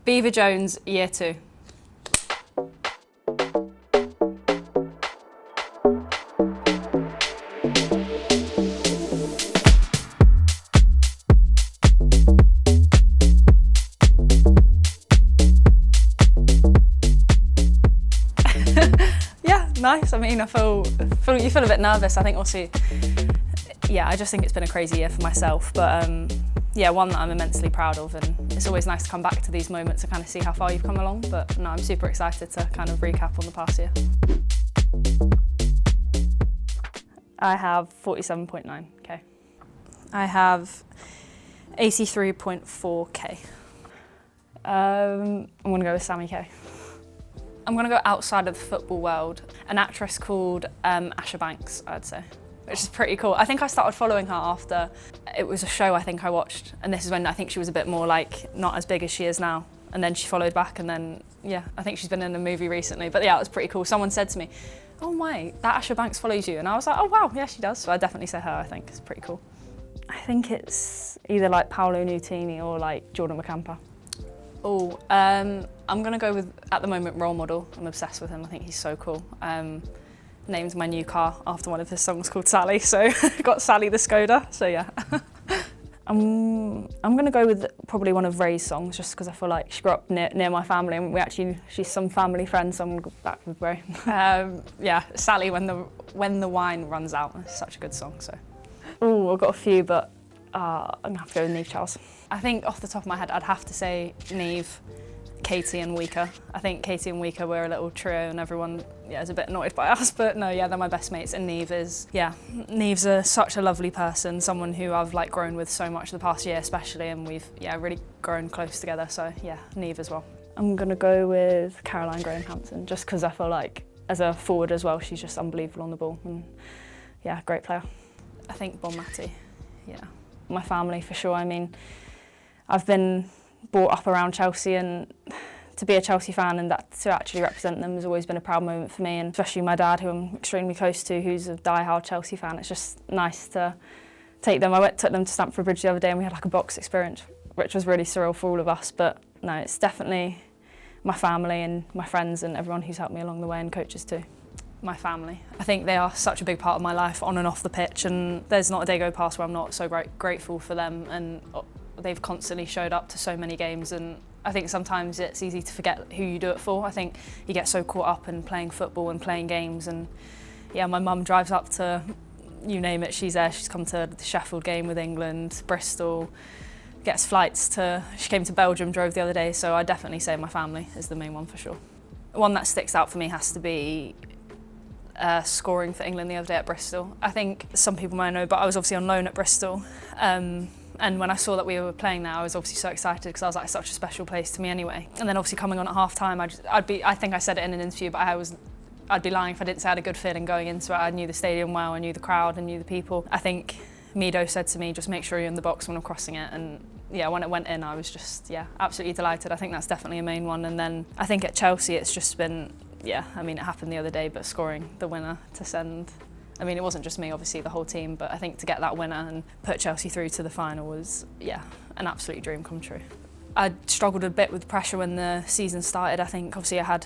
Beever-Jones, year 2. Yeah, nice. I mean, you feel a bit nervous. I think also, yeah, I just think it's been a crazy year for myself, but yeah, one that I'm immensely proud of, and it's always nice to come back to these moments and kind of see how far you've come along, but no, I'm super excited to kind of recap on the past year. I have 47.9k. I have 83.4k. I'm gonna go with Sammy K. I'm gonna go outside of the football world. An actress called Asha Banks, I'd say, which is pretty cool. I think I started following her after it was a show I think I watched, and this is when I think she was a bit more like not as big as she is now. And then she followed back, and then yeah, I think she's been in a movie recently. But yeah, it was pretty cool. Someone said to me, "Oh my, that Asha Banks follows you," and I was like, "Oh wow, yeah, she does." So I'd definitely say her. I think it's pretty cool. I think it's either like Paolo Nutini or like Jordan McCampa. Oh, I'm gonna go with, at the moment, Role Model. I'm obsessed with him. I think he's so cool. Named my new car after one of his songs called Sally, so got Sally the Skoda. So yeah. I'm gonna go with probably one of Ray's songs, just because I feel like she grew up near my family, and she's some family friend, so I'm gonna go back with Ray. Yeah, Sally, when the wine runs out. It's such a good song. So. Oh, I've got a few, but I'm gonna have to go with Niamh Charles. I think off the top of my head, I'd have to say Niamh, Katie and Wika. I think Katie and Wika were a little trio, and everyone is a bit annoyed by us, but no, yeah, they're my best mates. And Niamh's such a lovely person, someone who I've like grown with so much the past year especially, and we've really grown close together, so yeah, Niamh as well. I'm gonna go with Caroline Graham Hansen, just because I feel like as a forward as well, she's just unbelievable on the ball, and yeah, great player. I think Bon Mati, yeah. My family for sure. I mean, I've been brought up around Chelsea, and to be a Chelsea fan and to actually represent them has always been a proud moment for me, and especially my dad, who I'm extremely close to, who's a die-hard Chelsea fan. It's just nice to take them. Took them to Stamford Bridge the other day, and we had like a box experience, which was really surreal for all of us. But no, it's definitely my family and my friends and everyone who's helped me along the way, and coaches too. My family. I think they are such a big part of my life on and off the pitch, and there's not a day go past where I'm not so grateful for them, and they've constantly showed up to so many games, and I think sometimes it's easy to forget who you do it for. I think you get so caught up in playing football and playing games, and yeah, my mum drives up to, you name it, she's there. She's come to the Sheffield game with England, Bristol, gets flights she came to Belgium, drove the other day, so I definitely say my family is the main one for sure. One that sticks out for me has to be scoring for England the other day at Bristol. I think some people might know, but I was obviously on loan at Bristol. And when I saw that we were playing there, I was obviously so excited, because I was like, such a special place to me anyway. And then obviously coming on at half time, I think I said it in an interview, but I'd be lying if I didn't say I had a good feeling going into it. I knew the stadium well, I knew the crowd, I knew the people. I think Mido said to me, just make sure you're in the box when I'm crossing it. And yeah, when it went in, I was just, absolutely delighted. I think that's definitely a main one. And then I think at Chelsea, it's just been, I mean, it happened the other day, but scoring the winner to send, I mean, it wasn't just me, obviously, the whole team, but I think to get that winner and put Chelsea through to the final was, an absolute dream come true. I struggled a bit with pressure when the season started. I think, obviously, I had,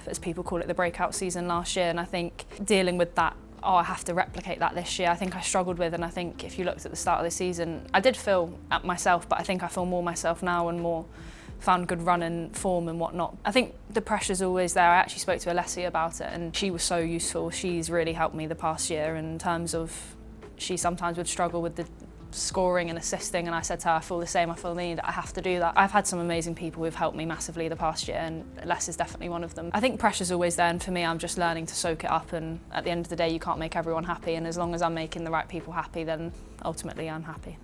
as people call it, the breakout season last year, and I think dealing with that, I have to replicate that this year, I think I struggled with, and I think if you looked at the start of the season, I did feel at myself, but I think I feel more myself now and more found good run and form and whatnot. I think the pressure's always there. I actually spoke to Alessia about it, and she was so useful. She's really helped me the past year in terms of, she sometimes would struggle with the scoring and assisting, and I said to her, I feel the same, I feel the need, I have to do that. I've had some amazing people who've helped me massively the past year, and Les is definitely one of them. I think pressure's always there, and for me, I'm just learning to soak it up, and at the end of the day, you can't make everyone happy, and as long as I'm making the right people happy, then ultimately I'm happy.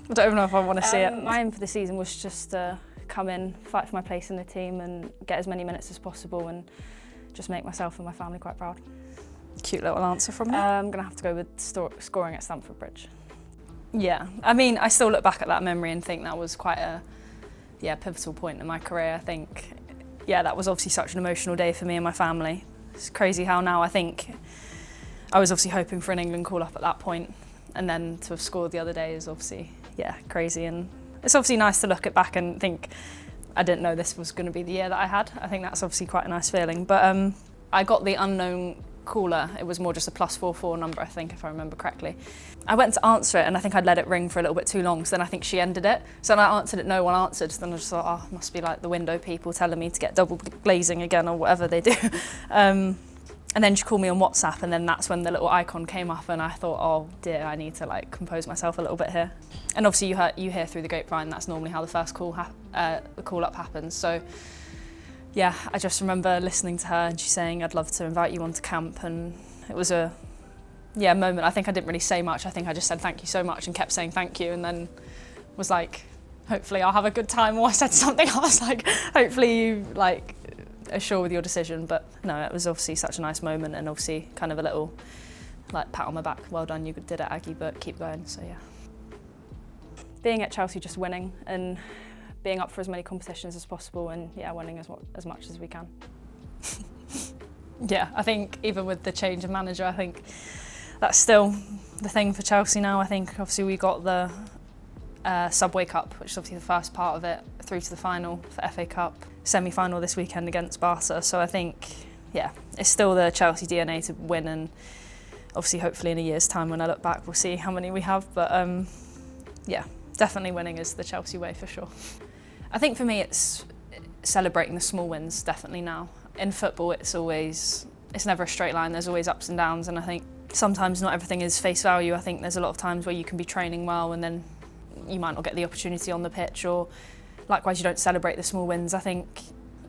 I don't even know if I want to see it. My aim for the season was just to come in, fight for my place in the team and get as many minutes as possible, and just make myself and my family quite proud. Cute little answer from me. I'm going to have to go with scoring at Stamford Bridge. Yeah, I mean, I still look back at that memory and think that was quite a pivotal point in my career. I think, that was obviously such an emotional day for me and my family. It's crazy how now I think I was obviously hoping for an England call-up at that point, and then to have scored the other day is obviously, yeah, crazy. And it's obviously nice to look back and think, I didn't know this was going to be the year that I had. I think that's obviously quite a nice feeling. But I got the unknown caller. It was more just a +44 number, I think, if I remember correctly. I went to answer it and I think I'd let it ring for a little bit too long, so then I think she ended it. So when I answered it, no one answered, so then I just thought, oh, it must be like the window people telling me to get double glazing again or whatever they do. And then she called me on WhatsApp, and then that's when the little icon came up, and I thought, oh dear, I need to like compose myself a little bit here. And obviously you hear through the grapevine, that's normally how the first call up happens. So yeah, I just remember listening to her and she saying, I'd love to invite you onto camp, and it was a moment. I think I didn't really say much. I think I just said thank you so much and kept saying thank you, and then was like, hopefully I'll have a good time. Or I said something else like, hopefully you like are sure with your decision. But no, it was obviously such a nice moment, and obviously kind of a little like pat on my back. Well done, you did it, Aggie, but keep going. So yeah. Being at Chelsea, just winning and being up for as many competitions as possible, and yeah, winning as much as we can. Yeah, I think even with the change of manager, I think that's still the thing for Chelsea now. I think obviously we got the Subway Cup, which is obviously the first part of it, through to the final for FA Cup, semi-final this weekend against Barca. So I think, yeah, it's still the Chelsea DNA to win, and obviously hopefully in a year's time when I look back, we'll see how many we have. But yeah, definitely winning is the Chelsea way for sure. I think for me it's celebrating the small wins, definitely now. In football it's never a straight line, there's always ups and downs, and I think sometimes not everything is face value. I think there's a lot of times where you can be training well and then you might not get the opportunity on the pitch, or likewise you don't celebrate the small wins. I think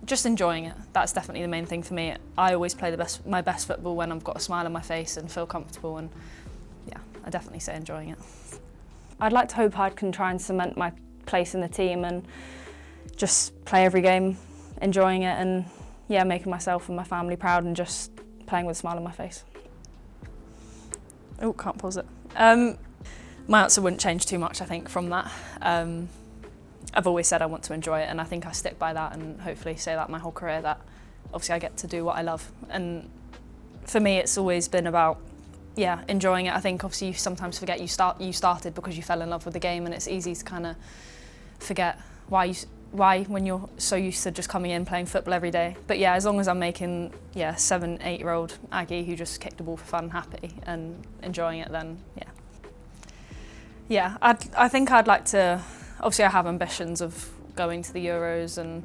just enjoying it, that's definitely the main thing for me. I always play my best football when I've got a smile on my face and feel comfortable, and yeah, I definitely say enjoying it. I'd like to hope I can try and cement my place in the team and just play every game, enjoying it, and yeah, making myself and my family proud, and just playing with a smile on my face. Oh, can't pause it. My answer wouldn't change too much, I think, from that. I've always said I want to enjoy it, and I think I stick by that, and hopefully say that my whole career, that obviously I get to do what I love. And for me, it's always been about, yeah, enjoying it. I think obviously you sometimes forget you started because you fell in love with the game, and it's easy to kind of forget why when you're so used to just coming in playing football every day. But yeah, as long as I'm making 7, 8-year-old Aggie who just kicked a ball for fun happy and enjoying it, then yeah, I think I'd like to, obviously I have ambitions of going to the Euros and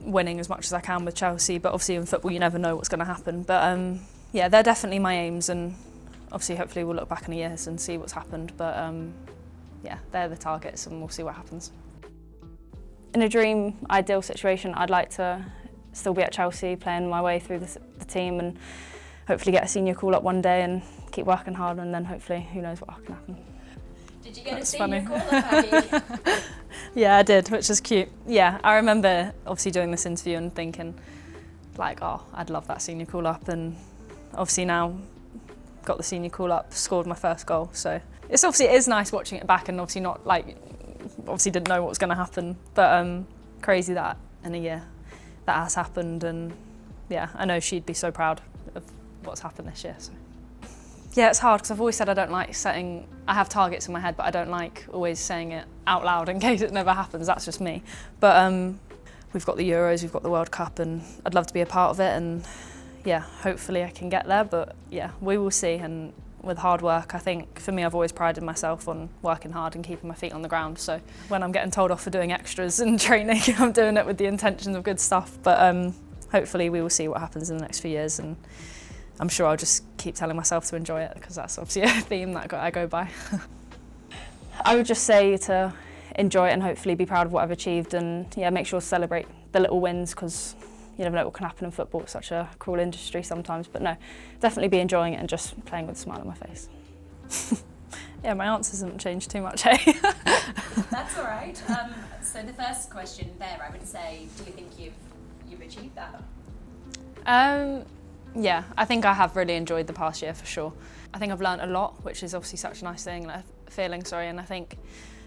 winning as much as I can with Chelsea, but obviously in football you never know what's going to happen. But yeah, they're definitely my aims, and obviously hopefully we'll look back in a year and see what's happened. But yeah, they're the targets, and we'll see what happens. In a dream, ideal situation, I'd like to still be at Chelsea, playing my way through the team, and hopefully get a senior call-up one day and keep working hard, and then hopefully, who knows what can happen. Did you get a senior call-up, Aggie? Yeah, I did, which is cute. Yeah, I remember obviously doing this interview and thinking, like, oh, I'd love that senior call-up, and obviously now got the senior call-up, scored my first goal. So it is nice watching it back, and obviously not like, obviously didn't know what was going to happen, but crazy that in a year that has happened. And yeah, I know she'd be so proud of what's happened this year. So yeah, it's hard because I've always said I don't like setting, I have targets in my head, but I don't like always saying it out loud in case it never happens. That's just me. But we've got the Euros, we've got the World Cup, and I'd love to be a part of it, and yeah, hopefully I can get there. But yeah, we will see. And with hard work, I think for me, I've always prided myself on working hard and keeping my feet on the ground. So when I'm getting told off for doing extras and training, I'm doing it with the intention of good stuff. But hopefully we will see what happens in the next few years, and I'm sure I'll just keep telling myself to enjoy it, because that's obviously a theme that I go by. I would just say to enjoy it and hopefully be proud of what I've achieved, and yeah, make sure to celebrate the little wins, because you never know what can happen in football. It's such a cruel industry sometimes, but no, definitely be enjoying it and just playing with a smile on my face. Yeah, my answers haven't changed too much, hey? That's all right. So the first question there, I would say, do you think you've achieved that? Yeah, I think I have really enjoyed the past year for sure. I think I've learnt a lot, which is obviously such a nice thing, feeling, and I think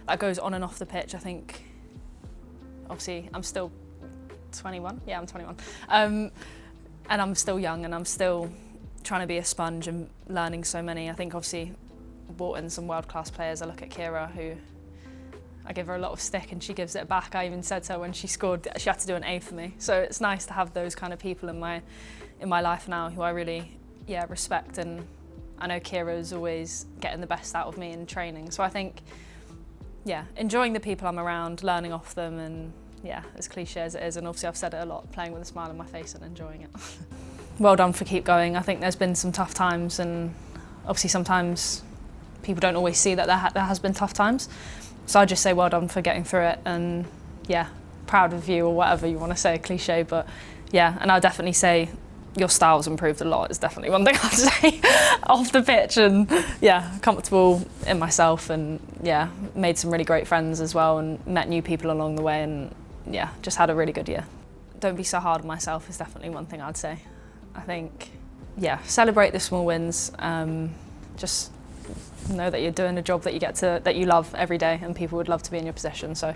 that goes on and off the pitch. I think, obviously, I'm still 21. Yeah, I'm 21. And I'm still young, and I'm still trying to be a sponge and learning so many. I think obviously brought in some world-class players. I look at Kira, who I give her a lot of stick and she gives it back. I even said to her when she scored, she had to do an A for me. So it's nice to have those kind of people in my life now who I really, respect. And I know Kira's always getting the best out of me in training. So I think, enjoying the people I'm around, learning off them, and as cliche as it is, and obviously I've said it a lot, playing with a smile on my face and enjoying it. Well done for keep going. I think there's been some tough times, and obviously sometimes people don't always see that there has been tough times. So I just say well done for getting through it, and proud of you, or whatever you want to say, cliche, but and I'll definitely say your style's improved a lot. It's definitely one thing I'd say off the pitch, and comfortable in myself, and made some really great friends as well, and met new people along the way, and just had a really good year. Don't be so hard on myself is definitely one thing I'd say. I think celebrate the small wins. Just know that you're doing a job that you love every day, and people would love to be in your position. So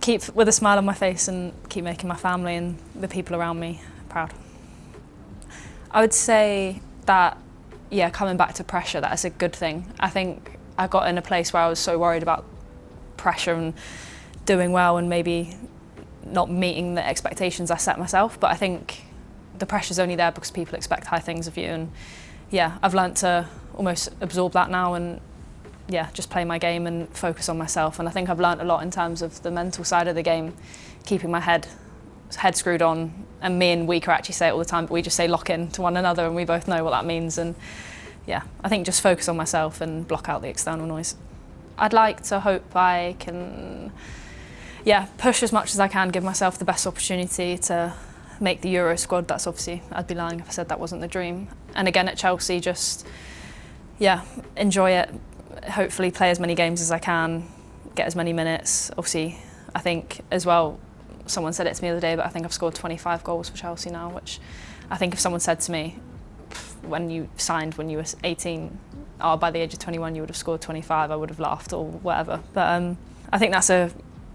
keep with a smile on my face and keep making my family and the people around me proud. I would say that coming back to pressure, that is a good thing. I think I got in a place where I was so worried about pressure and doing well and maybe not meeting the expectations I set myself, but I think the pressure's only there because people expect high things of you, and I've learnt to almost absorb that now and just play my game and focus on myself. And I think I've learnt a lot in terms of the mental side of the game, keeping my head screwed on. And me and Weaker actually say it all the time, but we just say lock in to one another, and we both know what that means. And I think just focus on myself and block out the external noise. I'd like to hope I can push as much as I can, give myself the best opportunity to make the Euro squad. That's obviously, I'd be lying if I said that wasn't the dream. And again at Chelsea, just enjoy it, hopefully play as many games as I can, get as many minutes. Obviously, I think as well, someone said it to me the other day, but I think I've scored 25 goals for Chelsea now, which I think if someone said to me when you signed when you were 18, by the age of 21 you would have scored 25, I would have laughed or whatever. But I think that's a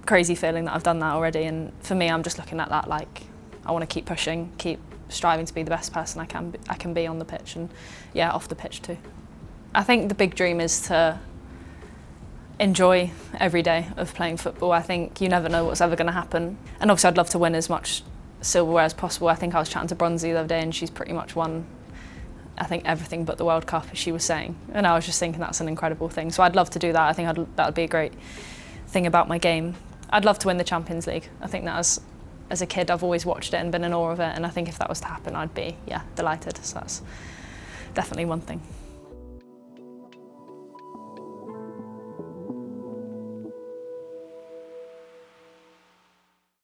crazy feeling that I've done that already, and for me I'm just looking at that like I want to keep pushing, keep striving to be the best person I can be on the pitch, and off the pitch too. I think the big dream is to enjoy every day of playing football. I think you never know what's ever going to happen, and obviously I'd love to win as much silverware as possible. I think I was chatting to Bronzy the other day and she's pretty much won I think everything but the World Cup, as she was saying, and I was just thinking that's an incredible thing. So I'd love to do that. I think that would be a great thing about my game. I'd love to win the Champions League. I think that as a kid I've always watched it and been in awe of it, and I think if that was to happen I'd be delighted. So that's definitely one thing.